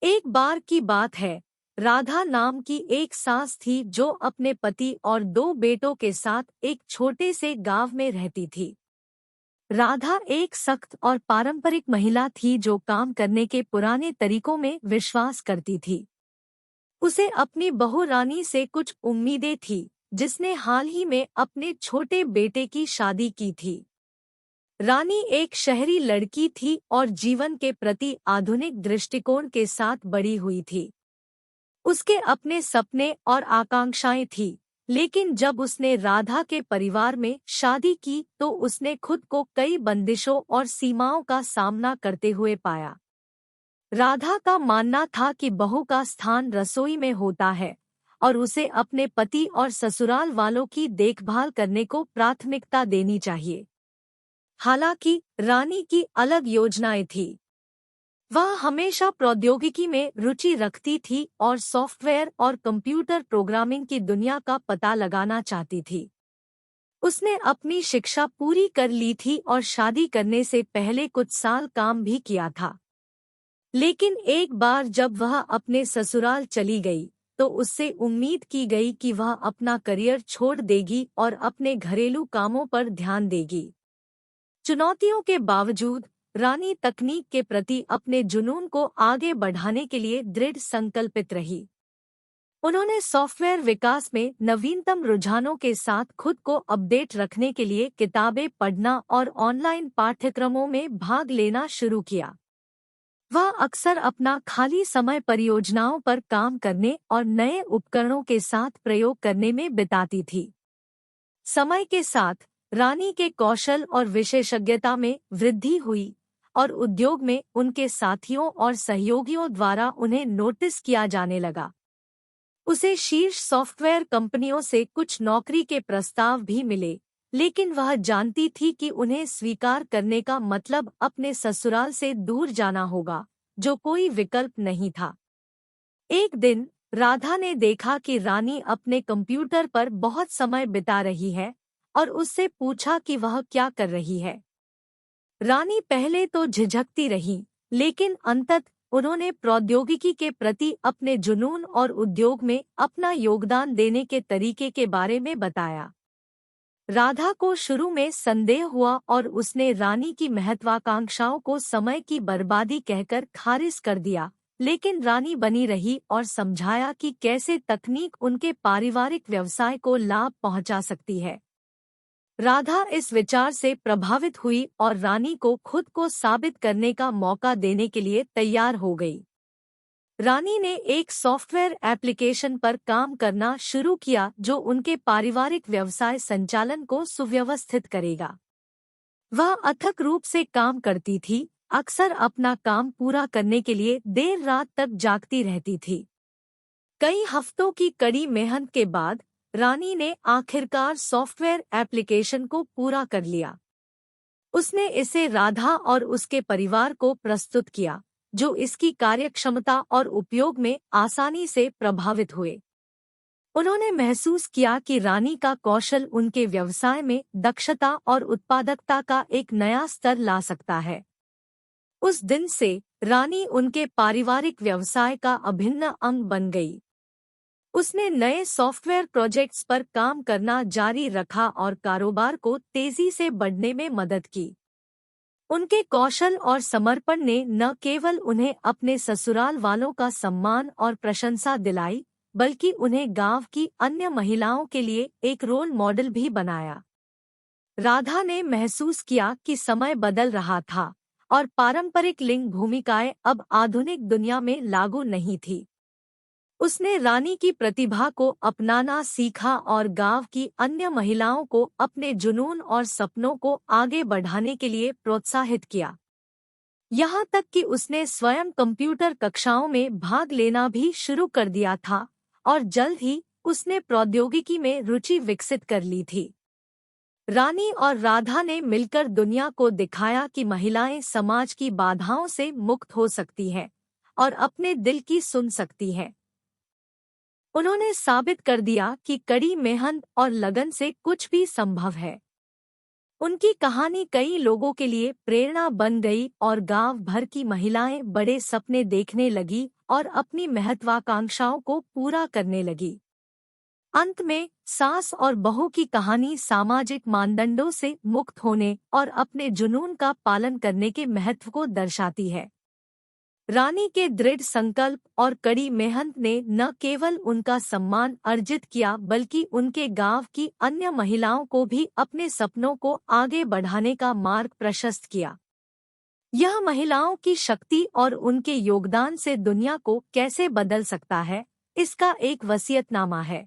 एक बार की बात है। राधा नाम की एक सास थी जो अपने पति और दो बेटों के साथ एक छोटे से गांव में रहती थी। राधा एक सख्त और पारंपरिक महिला थी जो काम करने के पुराने तरीकों में विश्वास करती थी। उसे अपनी बहू रानी से कुछ उम्मीदें थी, जिसने हाल ही में अपने छोटे बेटे की शादी की थी। रानी एक शहरी लड़की थी और जीवन के प्रति आधुनिक दृष्टिकोण के साथ बड़ी हुई थी। उसके अपने सपने और आकांक्षाएं थीं, लेकिन जब उसने राधा के परिवार में शादी की तो उसने खुद को कई बंदिशों और सीमाओं का सामना करते हुए पाया। राधा का मानना था कि बहू का स्थान रसोई में होता है और उसे अपने पति और ससुराल वालों की देखभाल करने को प्राथमिकता देनी चाहिए। हालांकि रानी की अलग योजनाएं थीं। वह हमेशा प्रौद्योगिकी में रुचि रखती थी और सॉफ्टवेयर और कंप्यूटर प्रोग्रामिंग की दुनिया का पता लगाना चाहती थी। उसने अपनी शिक्षा पूरी कर ली थी और शादी करने से पहले कुछ साल काम भी किया था। लेकिन एक बार जब वह अपने ससुराल चली गई, तो उससे उम्मीद की गई कि वह अपना करियर छोड़ देगी और अपने घरेलू कामों पर ध्यान देगी। चुनौतियों के बावजूद रानी तकनीक के प्रति अपने जुनून को आगे बढ़ाने के लिए दृढ़ संकल्पित रही। उन्होंने सॉफ्टवेयर विकास में नवीनतम रुझानों के साथ खुद को अपडेट रखने के लिए किताबें पढ़ना और ऑनलाइन पाठ्यक्रमों में भाग लेना शुरू किया। वह अक्सर अपना खाली समय परियोजनाओं पर काम करने और नए उपकरणों के साथ प्रयोग करने में बिताती थी। समय के साथ रानी के कौशल और विशेषज्ञता में वृद्धि हुई और उद्योग में उनके साथियों और सहयोगियों द्वारा उन्हें नोटिस किया जाने लगा। उसे शीर्ष सॉफ्टवेयर कंपनियों से कुछ नौकरी के प्रस्ताव भी मिले, लेकिन वह जानती थी कि उन्हें स्वीकार करने का मतलब अपने ससुराल से दूर जाना होगा, जो कोई विकल्प नहीं था। एक दिन राधा ने देखा कि रानी अपने कंप्यूटर पर बहुत समय बिता रही है और उससे पूछा कि वह क्या कर रही है। रानी पहले तो झिझकती रही, लेकिन अंततः उन्होंने प्रौद्योगिकी के प्रति अपने जुनून और उद्योग में अपना योगदान देने के तरीके के बारे में बताया। राधा को शुरू में संदेह हुआ और उसने रानी की महत्वाकांक्षाओं को समय की बर्बादी कहकर खारिज कर दिया, लेकिन रानी बनी रही और समझाया कि कैसे तकनीक उनके पारिवारिक व्यवसाय को लाभ पहुंचा सकती है। राधा इस विचार से प्रभावित हुई और रानी को खुद को साबित करने का मौका देने के लिए तैयार हो गई। रानी ने एक सॉफ्टवेयर एप्लीकेशन पर काम करना शुरू किया जो उनके पारिवारिक व्यवसाय संचालन को सुव्यवस्थित करेगा। वह अथक रूप से काम करती थी, अक्सर अपना काम पूरा करने के लिए देर रात तक जागती रहती थी। कई हफ्तों की कड़ी मेहनत के बाद रानी ने आखिरकार सॉफ्टवेयर एप्लीकेशन को पूरा कर लिया। उसने इसे राधा और उसके परिवार को प्रस्तुत किया, जो इसकी कार्यक्षमता और उपयोग में आसानी से प्रभावित हुए। उन्होंने महसूस किया कि रानी का कौशल उनके व्यवसाय में दक्षता और उत्पादकता का एक नया स्तर ला सकता है। उस दिन से रानी उनके पारिवारिक व्यवसाय का अभिन्न अंग बन गई। उसने नए सॉफ्टवेयर प्रोजेक्ट्स पर काम करना जारी रखा और कारोबार को तेजी से बढ़ने में मदद की। उनके कौशल और समर्पण ने न केवल उन्हें अपने ससुराल वालों का सम्मान और प्रशंसा दिलाई, बल्कि उन्हें गांव की अन्य महिलाओं के लिए एक रोल मॉडल भी बनाया। राधा ने महसूस किया कि समय बदल रहा था और पारंपरिक लिंग भूमिकाएं अब आधुनिक दुनिया में लागू नहीं थी। उसने रानी की प्रतिभा को अपनाना सीखा और गांव की अन्य महिलाओं को अपने जुनून और सपनों को आगे बढ़ाने के लिए प्रोत्साहित किया। यहाँ तक कि उसने स्वयं कंप्यूटर कक्षाओं में भाग लेना भी शुरू कर दिया था और जल्द ही उसने प्रौद्योगिकी में रुचि विकसित कर ली थी। रानी और राधा ने मिलकर दुनिया को दिखाया कि महिलाएं समाज की बाधाओं से मुक्त हो सकती हैं और अपने दिल की सुन सकती हैं। उन्होंने साबित कर दिया कि कड़ी मेहनत और लगन से कुछ भी संभव है। उनकी कहानी कई लोगों के लिए प्रेरणा बन गई और गांव भर की महिलाएं बड़े सपने देखने लगी और अपनी महत्वाकांक्षाओं को पूरा करने लगी। अंत में सास और बहू की कहानी सामाजिक मानदंडों से मुक्त होने और अपने जुनून का पालन करने के महत्व को दर्शाती है। रानी के दृढ़ संकल्प और कड़ी मेहनत ने न केवल उनका सम्मान अर्जित किया बल्कि उनके गांव की अन्य महिलाओं को भी अपने सपनों को आगे बढ़ाने का मार्ग प्रशस्त किया। यह महिलाओं की शक्ति और उनके योगदान से दुनिया को कैसे बदल सकता है, इसका एक वसीयतनामा है।